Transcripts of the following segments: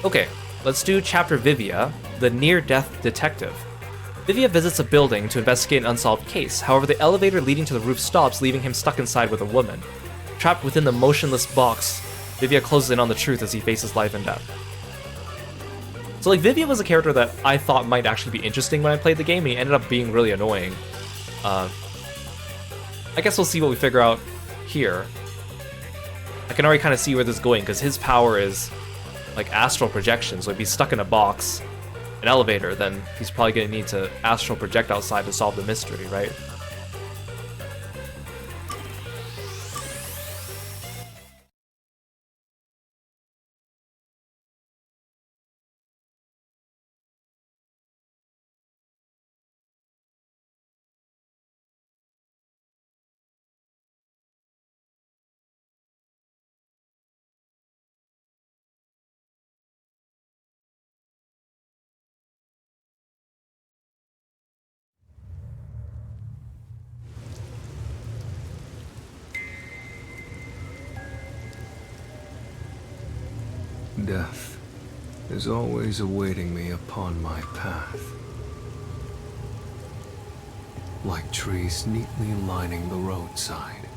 Okay, let's do chapter Vivia, the near-death detective. Vivia visits a building to investigate an unsolved case. However, the elevator leading to the roof stops, leaving him stuck inside with a woman. Trapped within the motionless box, Vivia closes in on the truth as he faces life and death. So, like, Vivia was a character that I thought might actually be interesting when I played the game. He ended up being really annoying. I guess we'll see what we figure out here. I can already kind of see where this is going, because his power is like astral projection, so if he's stuck in a box, an elevator, then he's probably going to need to astral project outside to solve the mystery, right? Death is always awaiting me upon my path. Like trees neatly lining the roadside,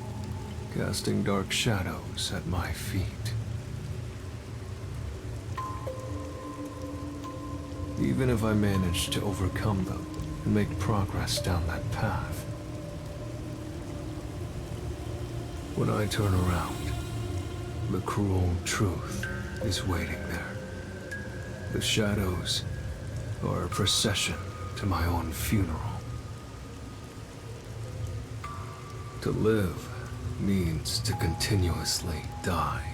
casting dark shadows at my feet. Even if I manage to overcome them and make progress down that path, when I turn around, the cruel truth is waiting there. The shadows are a procession to my own funeral. To live means to continuously die.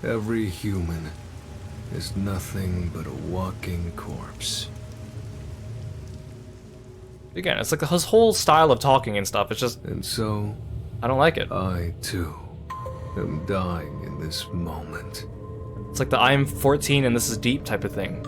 Every human is nothing but a walking corpse. Again, it's like his whole style of talking and stuff. It's just... And so... I don't like it. I, too, am dying in this moment. It's like the I'm 14 and this is deep type of thing.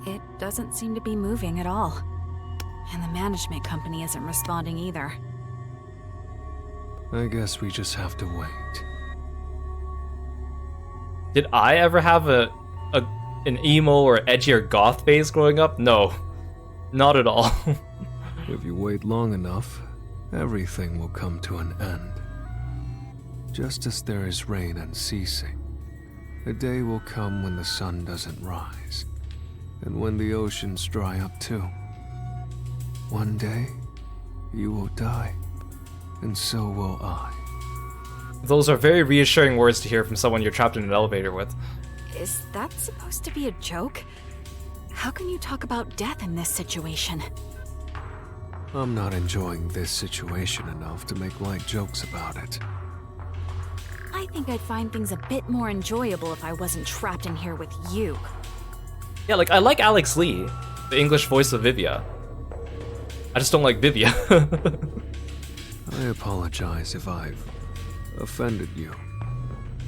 It doesn't seem to be moving at all. And the management company isn't responding either. I guess we just have to wait. Did I ever have an emo or edgy or goth phase growing up? No. Not at all. If you wait long enough, everything will come to an end. Just as there is rain unceasing, a day will come when the sun doesn't rise, and when the oceans dry up too. One day, you will die, and so will I. Those are very reassuring words to hear from someone you're trapped in an elevator with. Is that supposed to be a joke? How can you talk about death in this situation? I'm not enjoying this situation enough to make light jokes about it. I think I'd find things a bit more enjoyable if I wasn't trapped in here with you. Yeah, like, I like Alex Lee, the English voice of Vivia. I just don't like Vivia. I apologize if I've offended you.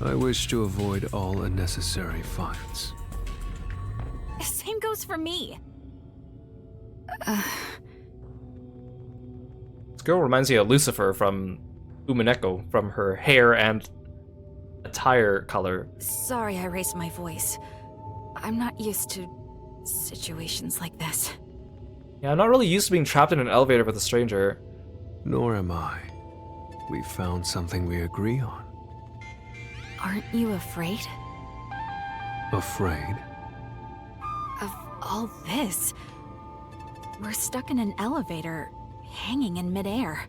I wish to avoid all unnecessary fights. Same goes for me. This girl reminds me of Lucifer from Umineko, from her hair and attire color. Sorry I raised my voice. I'm not used to situations like this. Yeah, I'm not really used to being trapped in an elevator with a stranger. Nor am I. We found something we agree on. Aren't you afraid Afraid? of all this? We're stuck in an elevator, hanging in midair.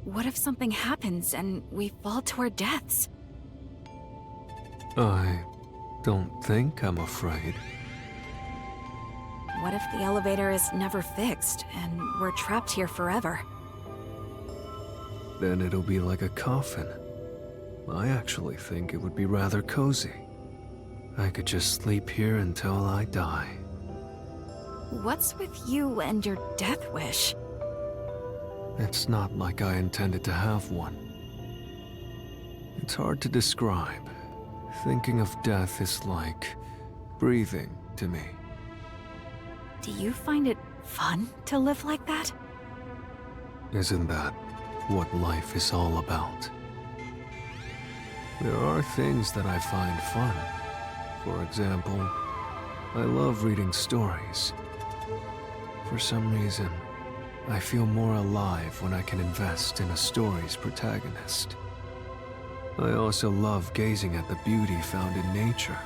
What if something happens and we fall to our deaths? I don't think I'm afraid. What if the elevator is never fixed and we're trapped here forever? Then it'll be like a coffin. I actually think it would be rather cozy. I could just sleep here until I die. What's with you and your death wish? It's not like I intended to have one. It's hard to describe. Thinking of death is like breathing to me. Do you find it fun to live like that? Isn't that what life is all about? There are things that I find fun. For example, I love reading stories. For some reason, I feel more alive when I can invest in a story's protagonist. I also love gazing at the beauty found in nature.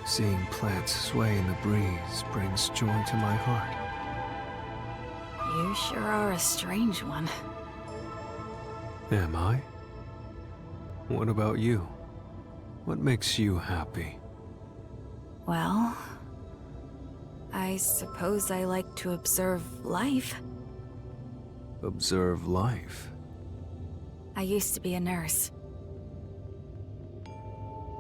Seeing plants sway in the breeze brings joy to my heart. You sure are a strange one. Am I? What about you? What makes you happy? Well, I suppose I like to observe life. Observe life. I used to be a nurse.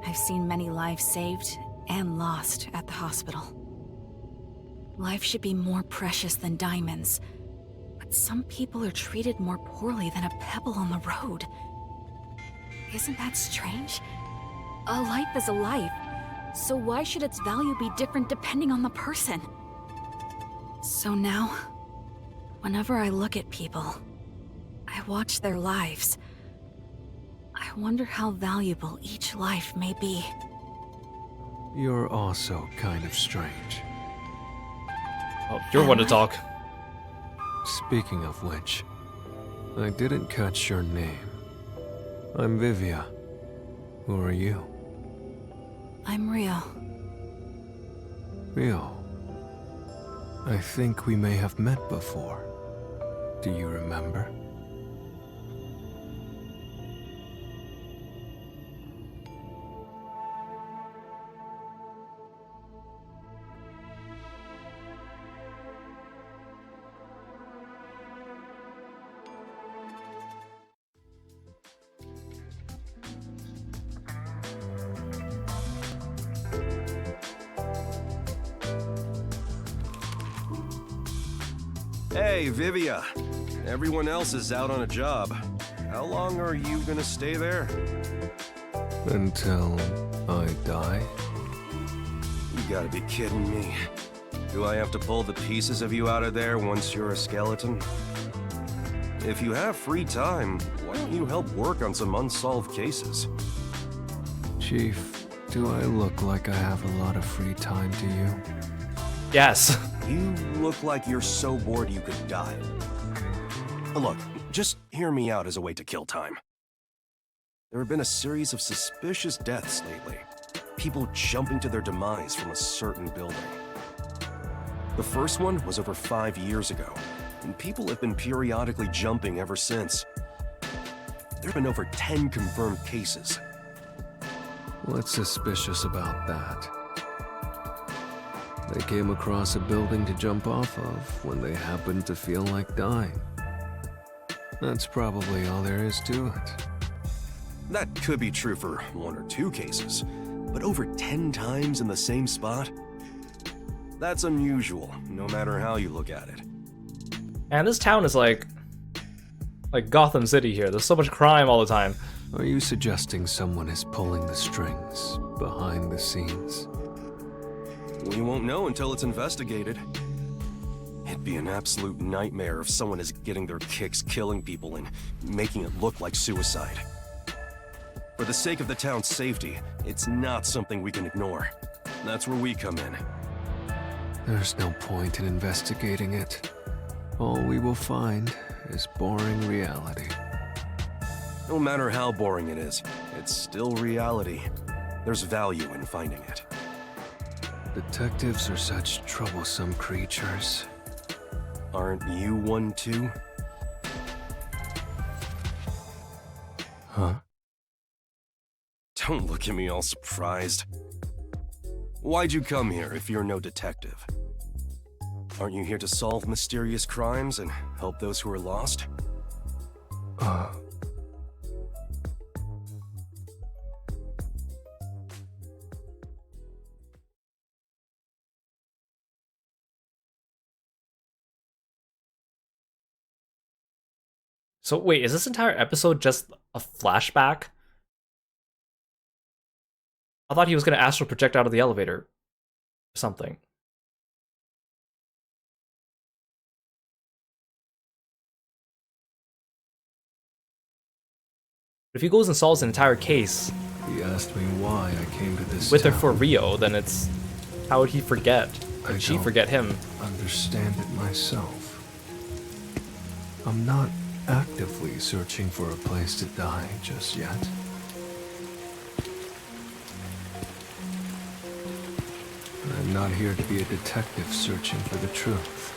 I've seen many lives saved and lost at the hospital. Life should be more precious than diamonds, but some people are treated more poorly than a pebble on the road. Isn't that strange? A life is a life, so why should its value be different depending on the person? So now, whenever I look at people, I watch their lives. I wonder how valuable each life may be. You're also kind of strange. Oh, you're one to talk. Speaking of which, I didn't catch your name. I'm Vivia. Who are you? I'm Rio. Rio. I think we may have met before. Do you remember? Hey, Vivia. Everyone else is out on a job. How long are you gonna stay there? Until I die? You gotta be kidding me. Do I have to pull the pieces of you out of there once you're a skeleton? If you have free time, why don't you help work on some unsolved cases? Chief, do I look like I have a lot of free time to you? Yes. You look like you're so bored you could die. Look, just hear me out as a way to kill time. There have been a series of suspicious deaths lately. People jumping to their demise from a certain building. The first one was over 5 years ago, and people have been periodically jumping ever since. There have been over 10 confirmed cases. What's suspicious about that? They came across a building to jump off of when they happened to feel like dying. That's probably all there is to it. That could be true for 1 or 2 cases, but over 10 times in the same spot? That's unusual, no matter how you look at it. And this town is like Gotham City here. There's so much crime all the time. Are you suggesting someone is pulling the strings behind the scenes? We won't know until it's investigated. It'd be an absolute nightmare if someone is getting their kicks killing people and making it look like suicide. For the sake of the town's safety, it's not something we can ignore. That's where we come in. There's no point in investigating it. All we will find is boring reality. No matter how boring it is, it's still reality. There's value in finding it. Detectives are such troublesome creatures. Aren't you one too? Huh? Don't look at me all surprised. Why'd you come here if you're no detective? Aren't you here to solve mysterious crimes and help those who are lost? So wait, is this entire episode just a flashback? I thought he was gonna astral project out of the elevator or something. But if he goes and solves an entire case He asked me why I came to this with or town. for Rio, then it's... How would he forget? I Would she don't forget him? understand it myself. I'm not actively searching for a place to die just yet. I'm not here to be a detective searching for the truth.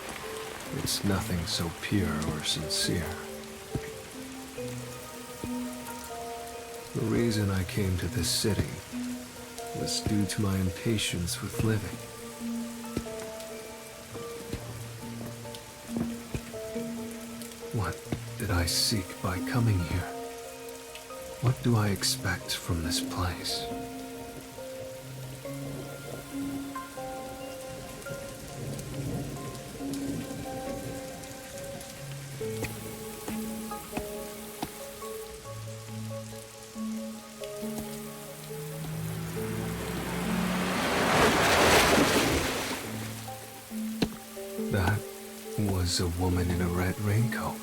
It's nothing so pure or sincere. The reason I came to this city was due to my impatience with living. What did I seek by coming here? What do I expect from this place? That was a woman in a red raincoat.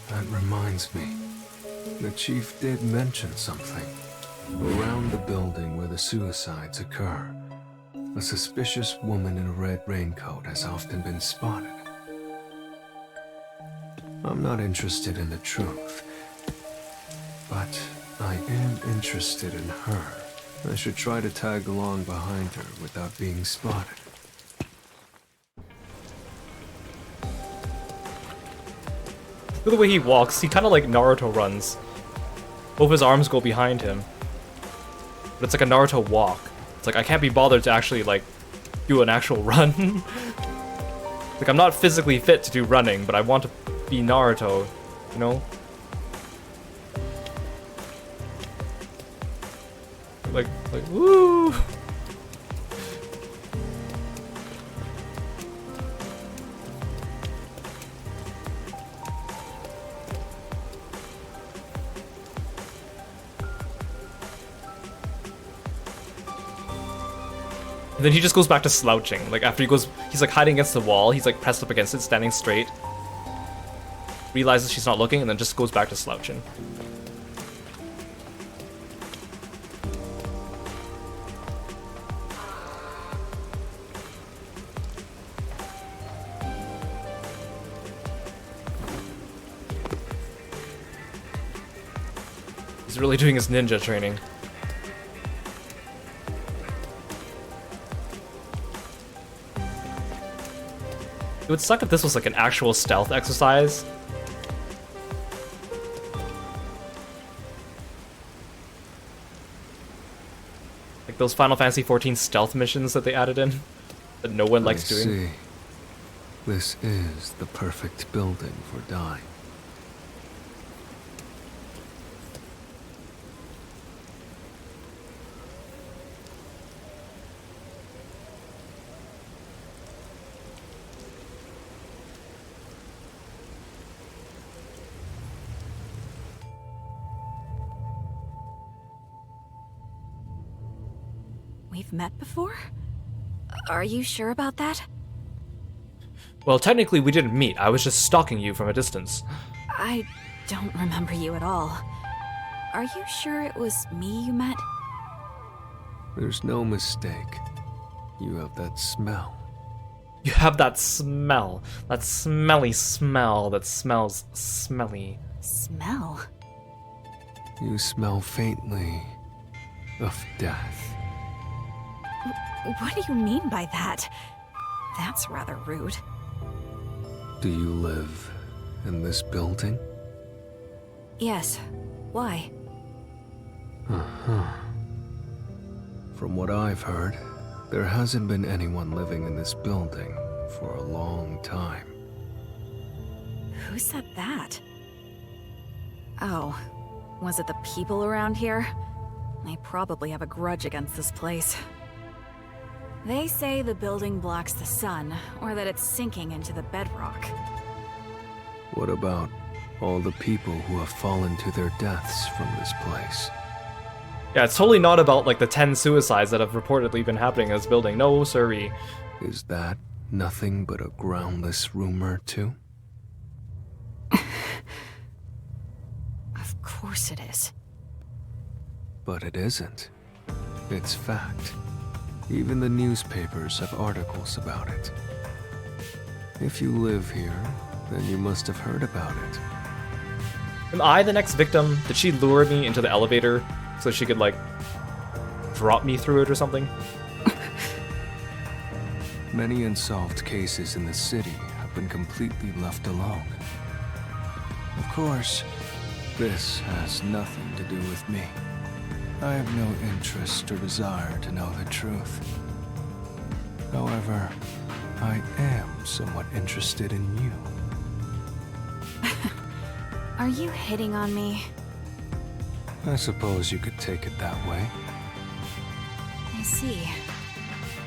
That reminds me. The chief did mention something. Around the building where the suicides occur, a suspicious woman in a red raincoat has often been spotted. I'm not interested in the truth, but I am interested in her. I should try to tag along behind her without being spotted. Look at the way he walks, he kind of like Naruto runs. Both his arms go behind him. But it's like a Naruto walk. It's like, I can't be bothered to actually like do an actual run. Like, I'm not physically fit to do running, but I want to be Naruto, you know? Like, woo! And then he just goes back to slouching. Like, after he's like hiding against the wall, he's like pressed up against it, standing straight. Realizes she's not looking, and then just goes back to slouching. He's really doing his ninja training. It would suck if this was like an actual stealth exercise. Like those Final Fantasy XIV stealth missions that they added in, that no one likes doing. See. This is the perfect building for dying. We've met before? Are you sure about that? Well, technically we didn't meet. I was just stalking you from a distance. I don't remember you at all. Are you sure it was me you met? There's no mistake. You have that smell. You have that smell. That smelly smell that smells smelly. Smell? You smell faintly of death. What do you mean by that? That's rather rude. Do you live in this building? Yes. Why? From what I've heard, there hasn't been anyone living in this building for a long time. Who said that? Oh, was it the people around here? They probably have a grudge against this place. They say the building blocks the sun, or that it's sinking into the bedrock. What about all the people who have fallen to their deaths from this place? Yeah, it's totally not about like the 10 suicides that have reportedly been happening in this building. No, siree. Is that nothing but a groundless rumor, too? Of course it is. But it isn't. It's fact. Even the newspapers have articles about it. If you live here, then you must have heard about it. Am I the next victim? Did she lure me into the elevator so she could, like, drop me through it or something? Many unsolved cases in the city have been completely left alone. Of course, this has nothing to do with me. I have no interest or desire to know the truth. However, I am somewhat interested in you. Are you hitting on me? I suppose you could take it that way. I see.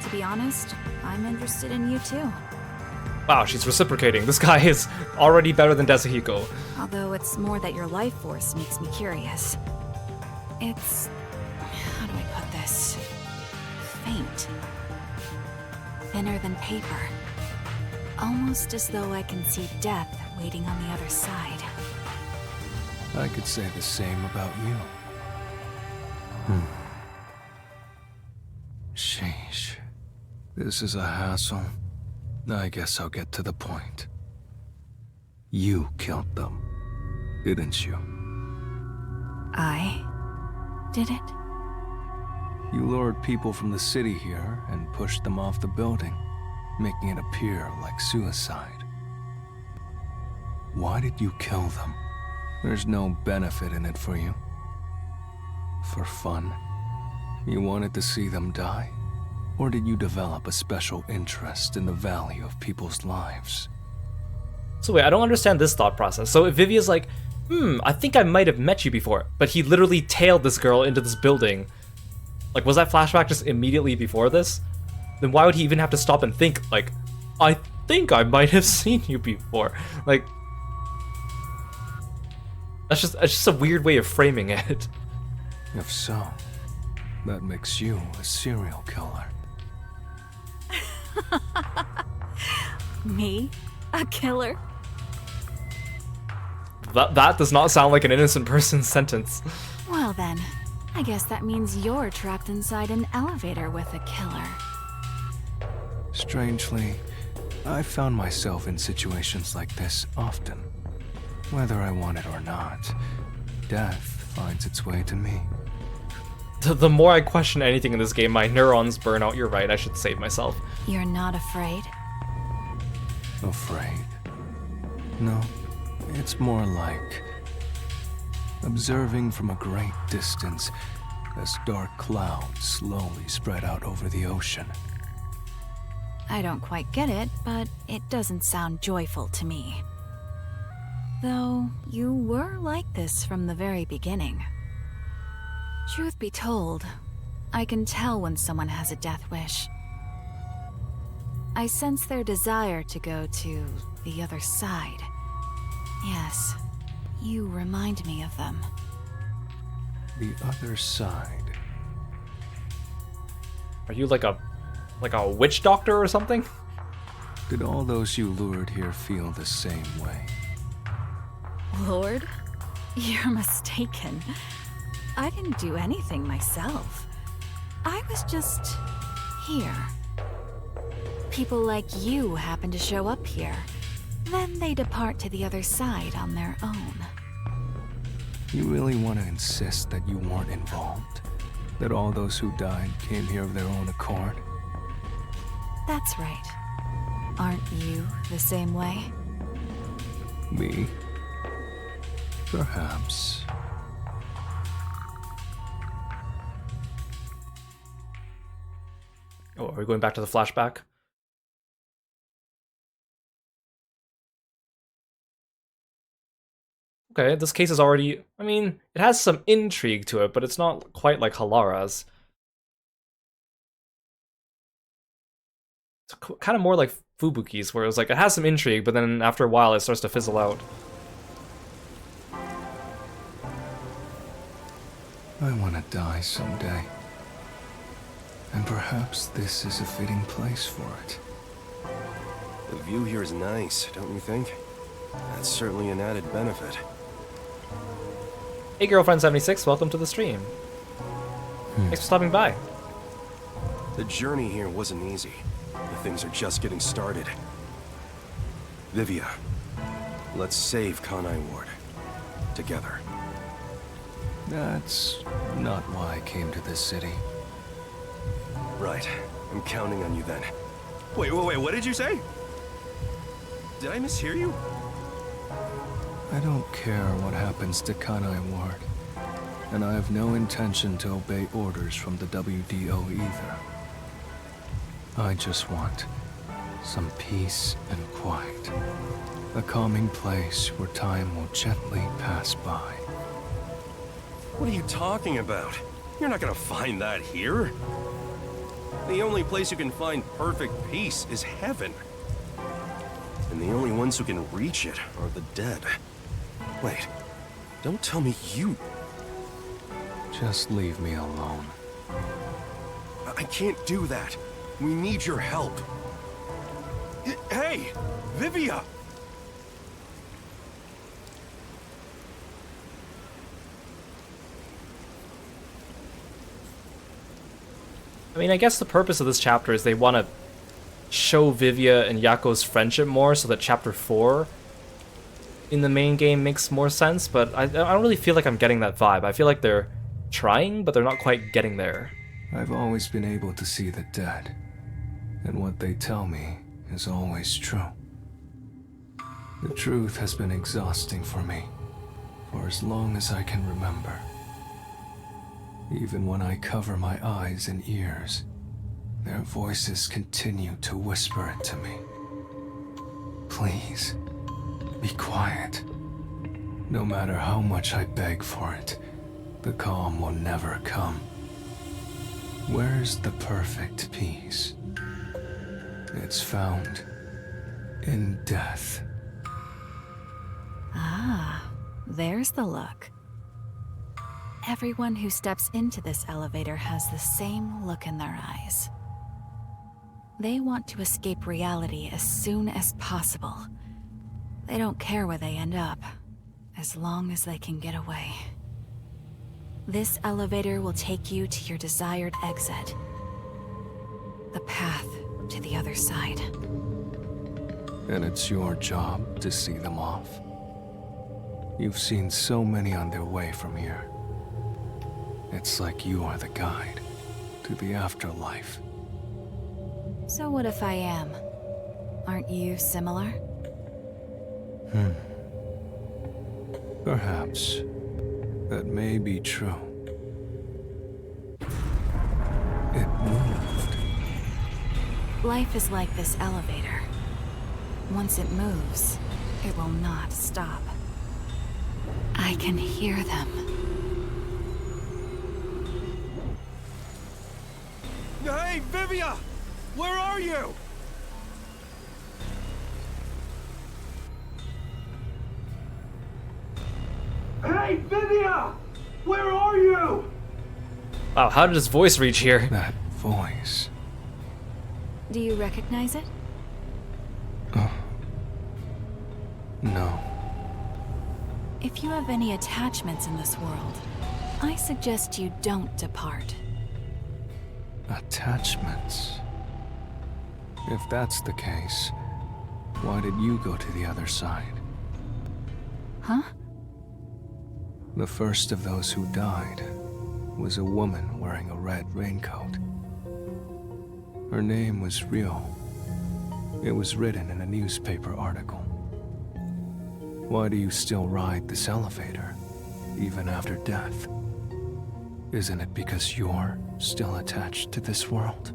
To be honest, I'm interested in you too. Wow, she's reciprocating. This guy is already better than Desuhiko. Although it's more that your life force makes me curious. It's... how do I put this? Faint. Thinner than paper. Almost as though I can see death waiting on the other side. I could say the same about you. Sheesh. This is a hassle. I guess I'll get to the point. You killed them, didn't you? I did it? You lured people from the city here and pushed them off the building, making it appear like suicide. Why did you kill them? There's no benefit in it for you. For fun? You wanted to see them die? Or did you develop a special interest in the value of people's lives? So wait, I don't understand this thought process. So if Vivia's like, I think I might have met you before, but he literally tailed this girl into this building. Like, was that flashback just immediately before this? Then why would he even have to stop and think, like, I think I might have seen you before? Like, that's just a weird way of framing it. If so, that makes you a serial killer. Me? A killer? That does not sound like an innocent person's sentence. Well then, I guess that means you're trapped inside an elevator with a killer. Strangely, I found myself in situations like this often. Whether I want it or not, death finds its way to me. The more I question anything in this game, my neurons burn out. You're right, I should save myself. You're not afraid? Afraid? No, it's more like observing from a great distance as dark clouds slowly spread out over the ocean. I don't quite get it, but it doesn't sound joyful to me. Though, you were like this from the very beginning. Truth be told, I can tell when someone has a death wish. I sense their desire to go to the other side. Yes, you remind me of them. The other side. Are you like a witch doctor or something? Did all those you lured here feel the same way? Lord, you're mistaken. I didn't do anything myself. I was just here. People like you happen to show up here. Then they depart to the other side on their own. You really want to insist that you weren't involved? That all those who died came here of their own accord? That's right. Aren't you the same way? Me? Perhaps. Oh, are we going back to the flashback? Okay, this case is already... I mean, it has some intrigue to it, but it's not quite like Halara's. It's kind of more like Fubuki's, where it was like, it has some intrigue, but then after a while it starts to fizzle out. I want to die someday. And perhaps this is a fitting place for it. The view here is nice, don't you think? That's certainly an added benefit. Hey, Girlfriend76, welcome to the stream. Thanks for stopping by. The journey here wasn't easy. The things are just getting started. Vivia, let's save Kanai Ward. Together. That's not why I came to this city. Right. I'm counting on you then. Wait, what did you say? Did I mishear you? I don't care what happens to Kanai Ward, and I have no intention to obey orders from the WDO either. I just want some peace and quiet. A calming place where time will gently pass by. What are you talking about? You're not gonna find that here. The only place you can find perfect peace is heaven. And the only ones who can reach it are the dead. Wait, don't tell me you... Just leave me alone. I can't do that. We need your help. Hey, Vivia! I mean, I guess the purpose of this chapter is they want to show Vivia and Yakou's friendship more so that chapter 4 in the main game makes more sense, but I don't really feel like I'm getting that vibe. I feel like they're trying, but they're not quite getting there. I've always been able to see the dead, and what they tell me is always true. The truth has been exhausting for me, for as long as I can remember. Even when I cover my eyes and ears, their voices continue to whisper it to me. Please, be quiet. No matter how much I beg for it, the calm will never come. Where's the perfect peace? It's found in death. Ah, there's the look. Everyone who steps into this elevator has the same look in their eyes. They want to escape reality as soon as possible. They don't care where they end up, as long as they can get away. This elevator will take you to your desired exit. The path to the other side. And it's your job to see them off. You've seen so many on their way from here. It's like you are the guide to the afterlife. So what if I am? Aren't you similar? Perhaps. That may be true. It moved. Life is like this elevator. Once it moves, it will not stop. I can hear them. Hey, Vivia! Where are you? Hey, Vivia! Where are you? Wow, how did his voice reach here? That voice. Do you recognize it? No. If you have any attachments in this world, I suggest you don't depart. Attachments. If that's the case, why did you go to the other side? Huh? The first of those who died was a woman wearing a red raincoat. Her name was Rio. It was written in a newspaper article. Why do you still ride this elevator, even after death? Isn't it because you're still attached to this world?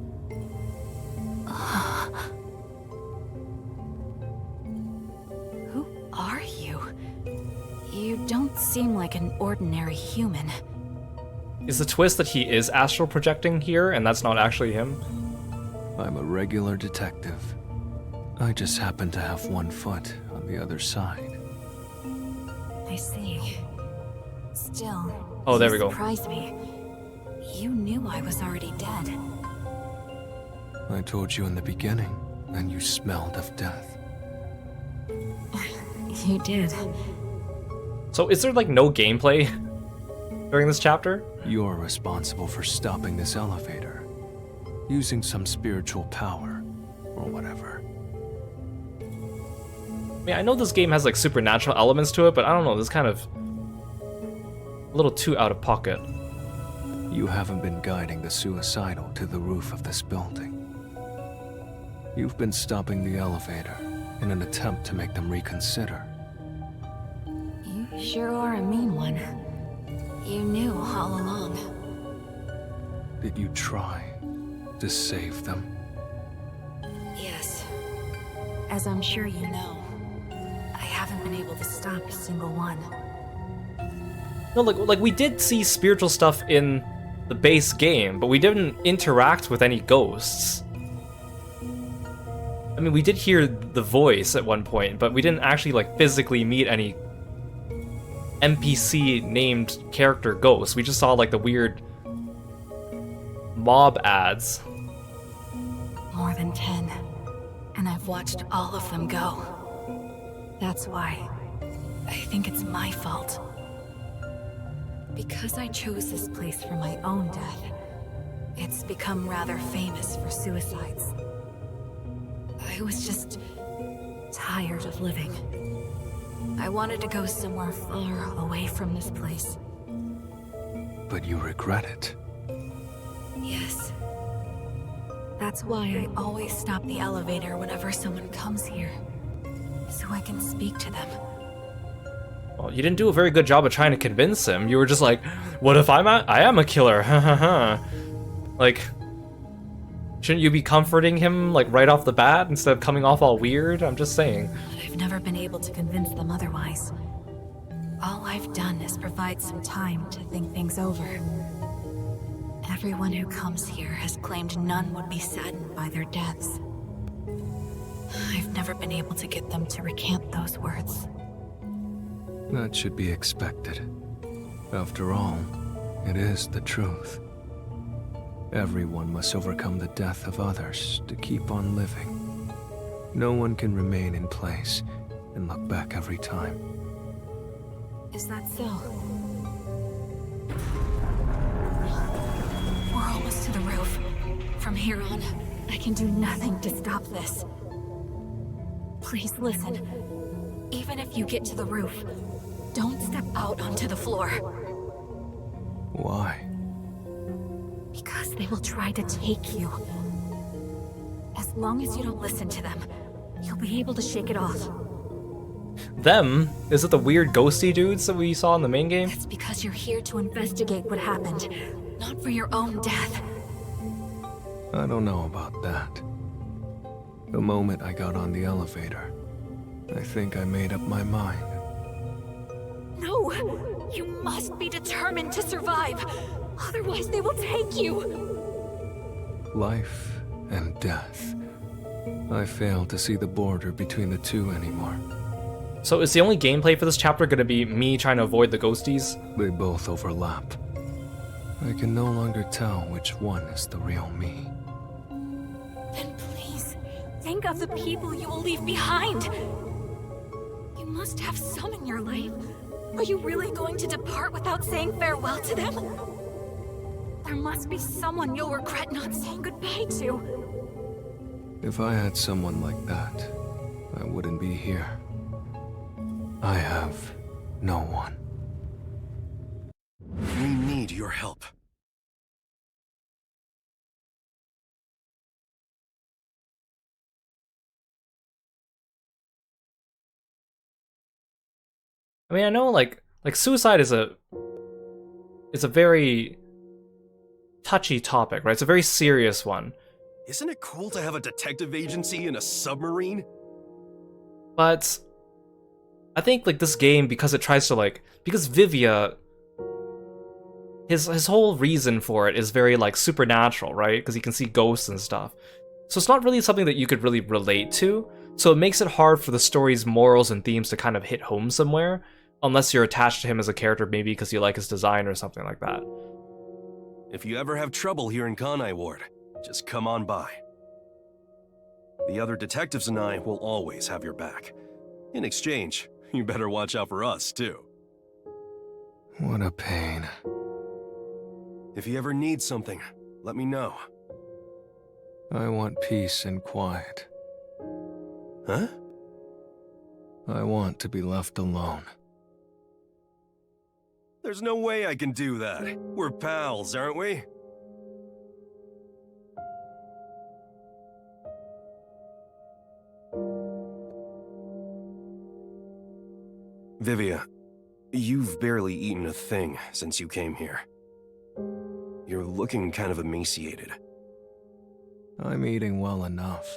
Who are you? You don't seem like an ordinary human. Is the twist that he is astral projecting here and that's not actually him? I'm a regular detective. I just happen to have one foot on the other side. I see. Still, Oh, there you we go. surprised me. You knew I was already dead. I told you in the beginning, and you smelled of death. You did. So is there like no gameplay during this chapter? You're responsible for stopping this elevator, using some spiritual power, or whatever. I mean, I know this game has like supernatural elements to it, but I don't know, this is kind of a little too out of pocket. You haven't been guiding the suicidal to the roof of this building. You've been stopping the elevator in an attempt to make them reconsider. You sure are a mean one. You knew all along. Did you try to save them? Yes. As I'm sure you know, I haven't been able to stop a single one. No, like we did see spiritual stuff in the base game, but we didn't interact with any ghosts. I mean, we did hear the voice at one point, but we didn't actually like physically meet any NPC named character ghosts. We just saw like the weird mob ads. More than 10. And I've watched all of them go. That's why I think it's my fault. Because I chose this place for my own death, it's become rather famous for suicides. I was just tired of living. I wanted to go somewhere far away from this place. But you regret it. Yes. That's why I always stop the elevator whenever someone comes here, so I can speak to them. Well, you didn't do a very good job of trying to convince him. You were just like, what if I am a killer? Ha ha ha. Like, shouldn't you be comforting him like right off the bat instead of coming off all weird? I'm just saying. But I've never been able to convince them otherwise. All I've done is provide some time to think things over. Everyone who comes here has claimed none would be saddened by their deaths. I've never been able to get them to recant those words. That should be expected. After all, it is the truth. Everyone must overcome the death of others to keep on living. No one can remain in place and look back every time. Is that so? We're almost to the roof. From here on, I can do nothing to stop this. Please listen. Even if you get to the roof, don't step out onto the floor. Why? Because they will try to take you. As long as you don't listen to them, you'll be able to shake it off. Them? Is it the weird ghosty dudes that we saw in the main game? That's because you're here to investigate what happened, not for your own death. I don't know about that. The moment I got on the elevator, I think I made up my mind. No! You must be determined to survive! Otherwise they will take you! Life and death. I fail to see the border between the two anymore. So is the only gameplay for this chapter going to be me trying to avoid the ghosties? They both overlap. I can no longer tell which one is the real me. Then please, think of the people you will leave behind! You must have some in your life. Are you really going to depart without saying farewell to them? There must be someone you'll regret not saying goodbye to. If I had someone like that, I wouldn't be here. I have no one. We need your help. I mean, I know like suicide is a very touchy topic, right? It's a very serious one. Isn't it cool to have a detective agency in a submarine? But I think like this game, because it tries to because Vivia, his whole reason for it is very like supernatural, right? Because he can see ghosts and stuff. So it's not really something that you could really relate to. So it makes it hard for the story's morals and themes to kind of hit home somewhere. Unless you're attached to him as a character, maybe because you like his design or something like that. If you ever have trouble here in Kanai Ward, just come on by. The other detectives and I will always have your back. In exchange, you better watch out for us, too. What a pain. If you ever need something, let me know. I want peace and quiet. Huh? I want to be left alone. There's no way I can do that. We're pals, aren't we? Vivia, you've barely eaten a thing since you came here. You're looking kind of emaciated. I'm eating well enough.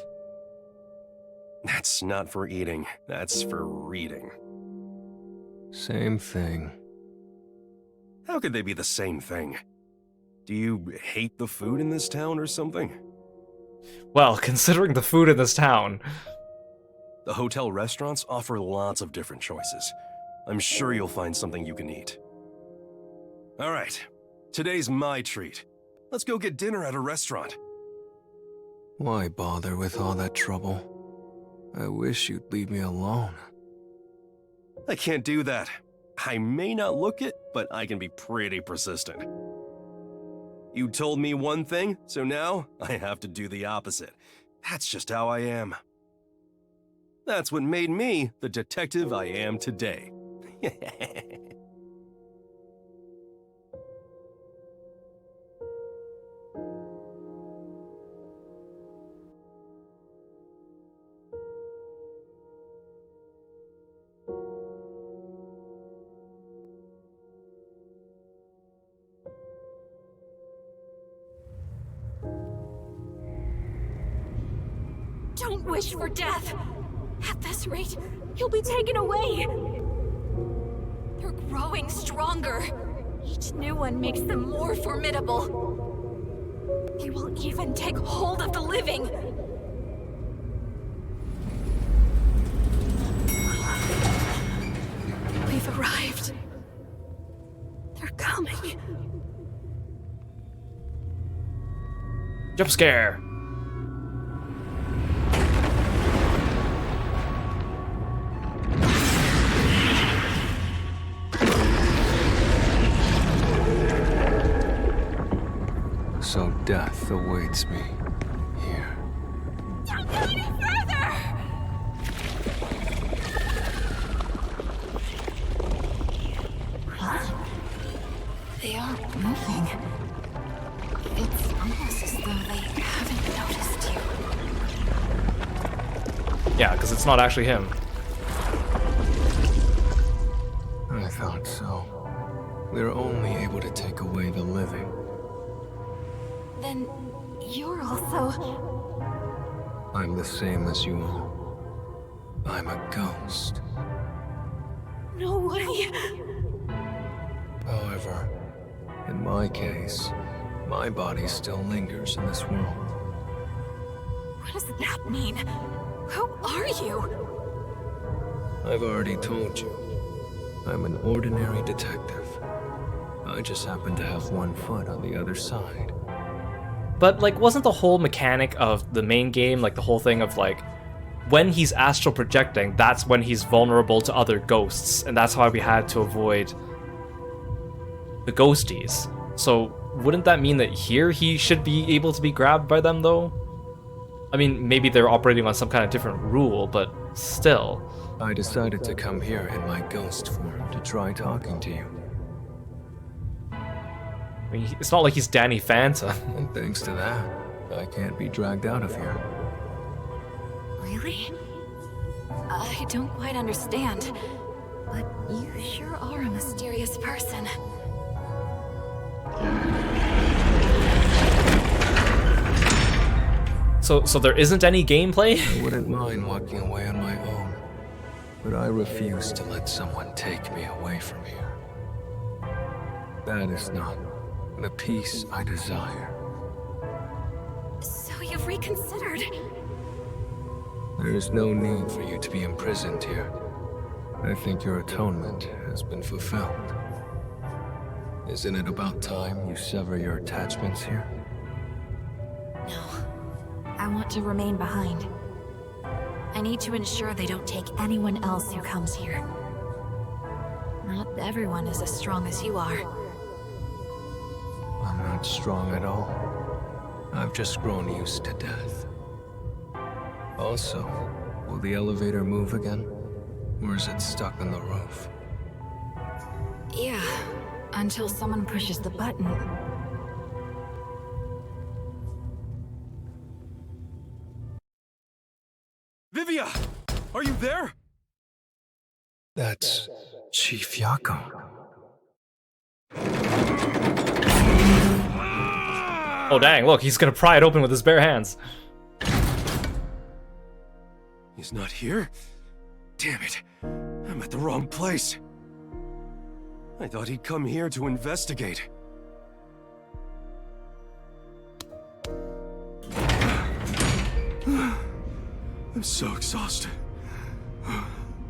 That's not for eating, that's for reading. Same thing. How could they be the same thing? Do you hate the food in this town or something? Well, considering the food in this town... The hotel restaurants offer lots of different choices. I'm sure you'll find something you can eat. Alright, today's my treat. Let's go get dinner at a restaurant. Why bother with all that trouble? I wish you'd leave me alone. I can't do that. I may not look it, but I can be pretty persistent. You told me one thing, so now I have to do the opposite. That's just how I am. That's what made me the detective I am today. Don't wish for death! At this rate, he'll be taken away! They're growing stronger. Each new one makes them more formidable. They will even take hold of the living. We've arrived. They're coming. Jump scare! So death awaits me here. Don't go any further! Huh? They aren't moving. It's almost as though they haven't noticed you. Yeah, because it's not actually him. I thought so. They're only able to take away the living. Then you're also... I'm the same as you all. I'm a ghost. No way! However, in my case, my body still lingers in this world. What does that mean? Who are you? I've already told you. I'm an ordinary detective. I just happen to have one foot on the other side. But, like, wasn't the whole mechanic of the main game, like, the whole thing of, like, when he's astral projecting, that's when he's vulnerable to other ghosts, and that's why we had to avoid the ghosties. So, wouldn't that mean that here he should be able to be grabbed by them, though? I mean, maybe they're operating on some kind of different rule, but still. I decided to come here in my ghost form to try talking to you. I mean, it's not like he's Danny Phantom. And thanks to that, I can't be dragged out of here. Really? I don't quite understand, but you sure are a mysterious person. So there isn't any gameplay? I wouldn't mind walking away on my own, but I refuse to let someone take me away from here. That is not the peace I desire. So you've reconsidered? There is no need for you to be imprisoned here. I think your atonement has been fulfilled. Isn't it about time you sever your attachments here? No. I want to remain behind. I need to ensure they don't take anyone else who comes here. Not everyone is as strong as you are. I'm not strong at all. I've just grown used to death. Also, will the elevator move again? Or is it stuck on the roof? Yeah, until someone pushes the button. Vivia! Are you there? That's Chief Yakou. Oh dang, look, he's gonna pry it open with his bare hands. He's not here? Damn it. I'm at the wrong place. I thought he'd come here to investigate. I'm so exhausted.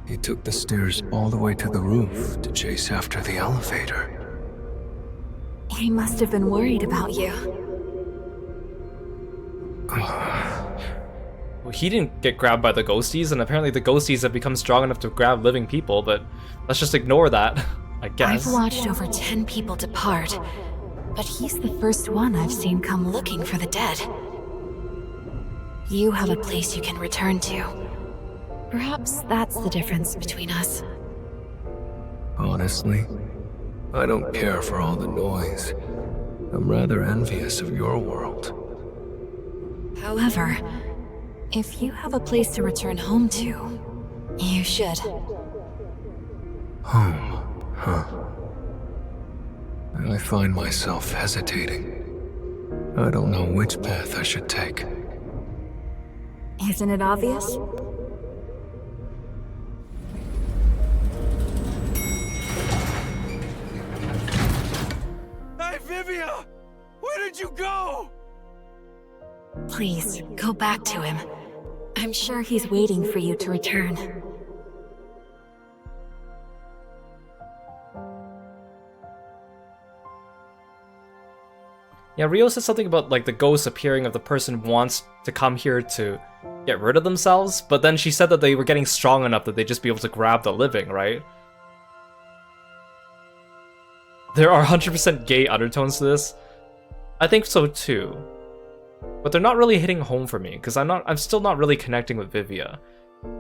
He took the stairs all the way to the roof to chase after the elevator. He must have been worried about you. Well, he didn't get grabbed by the ghosties, and apparently the ghosties have become strong enough to grab living people, but let's just ignore that, I guess. I've watched over 10 people depart, but he's the first one I've seen come looking for the dead. You have a place you can return to. Perhaps that's the difference between us. Honestly, I don't care for all the noise. I'm rather envious of your world. However, if you have a place to return home to, you should. Home, huh? I find myself hesitating. I don't know which path I should take. Isn't it obvious? Hey, Vivia! Where did you go? Please, go back to him. I'm sure he's waiting for you to return. Yeah, Rio said something about like the ghost appearing if the person wants to come here to get rid of themselves, but then she said that they were getting strong enough that they'd just be able to grab the living, right? There are 100% gay undertones to this. I think so too. But they're not really hitting home for me, because I'm still not really connecting with Vivia.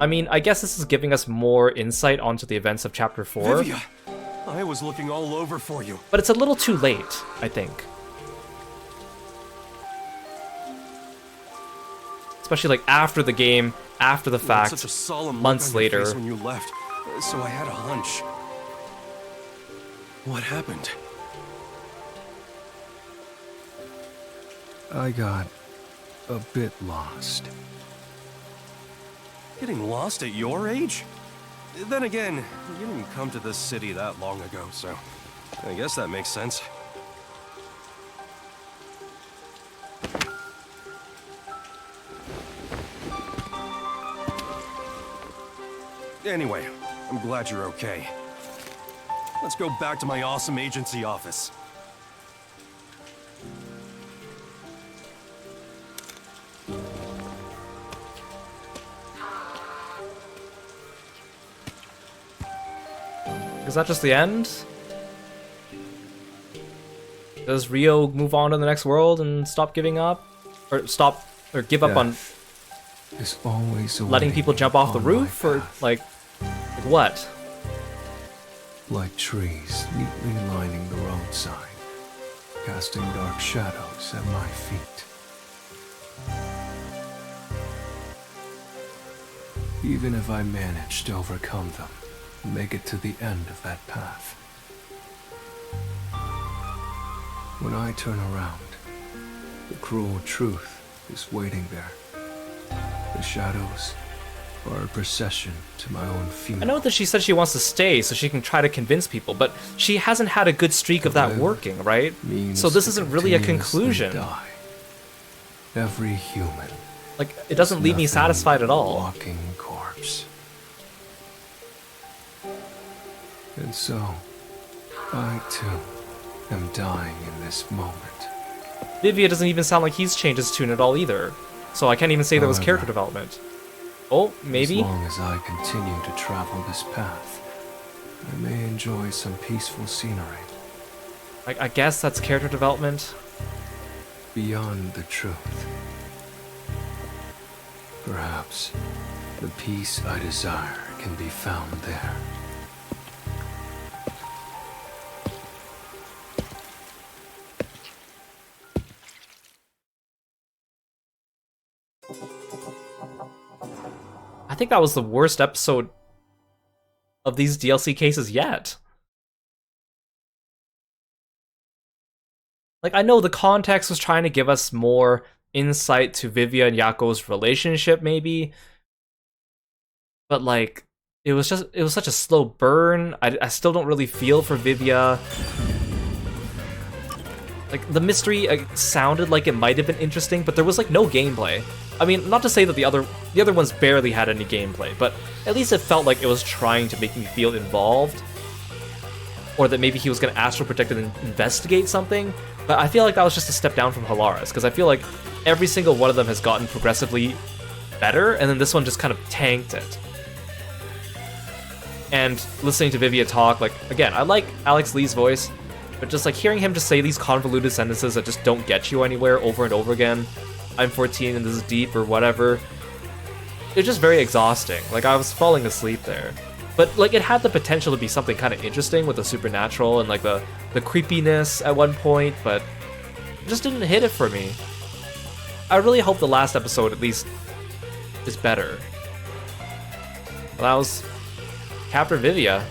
I mean, I guess this is giving us more insight onto the events of Chapter 4. Vivia! I was looking all over for you. But it's a little too late, I think. Especially like after the game, after the fact, Such a solemn months look on your later. face when you left, so I had a hunch. What happened? I got a bit lost. Getting lost at your age? Then again, you didn't come to this city that long ago, so I guess that makes sense. Anyway, I'm glad you're okay. Let's go back to my awesome agency office. Is that just the end? Does Rio move on to the next world and stop giving up? Or give up on Is always letting people jump off the roof? Or like what? Like trees neatly lining the roadside, casting dark shadows at my feet. Even if I manage to overcome them, and make it to the end of that path. When I turn around, the cruel truth is waiting there. The shadows are a procession to my own funeral. I know that she said she wants to stay so she can try to convince people, but she hasn't had a good streak of that working, right? So this isn't really a conclusion. Die. Every human. Like, it doesn't leave me satisfied at all. Walking corpse. And so, I too am dying in this moment. Vivia doesn't even sound like he's changed his tune at all either. So I can't even say there was character development. Oh, maybe? As long as I continue to travel this path, I may enjoy some peaceful scenery. I guess that's character development. Beyond the truth. Perhaps the peace I desire can be found there. I think that was the worst episode of these DLC cases yet. Like, I know the context was trying to give us more insight to Vivia and Yakou's relationship, maybe. But, like, it was such a slow burn. I still don't really feel for Vivia. Like, the mystery sounded like it might have been interesting, but there was, like, no gameplay. I mean, not to say that the other ones barely had any gameplay, but at least it felt like it was trying to make me feel involved. Or that maybe he was going to astral project and investigate something. But I feel like that was just a step down from Halara's, because I feel like every single one of them has gotten progressively better, and then this one just kind of tanked it. And listening to Vivia talk, like, again, I like Alex Lee's voice, but just like hearing him just say these convoluted sentences that just don't get you anywhere over and over again, I'm 14 and this is deep or whatever, it's just very exhausting. Like, I was falling asleep there. But, like, it had the potential to be something kind of interesting with the supernatural and, like, the creepiness at one point, but it just didn't hit it for me. I really hope the last episode, at least, is better. Well, that was Captain Vivia.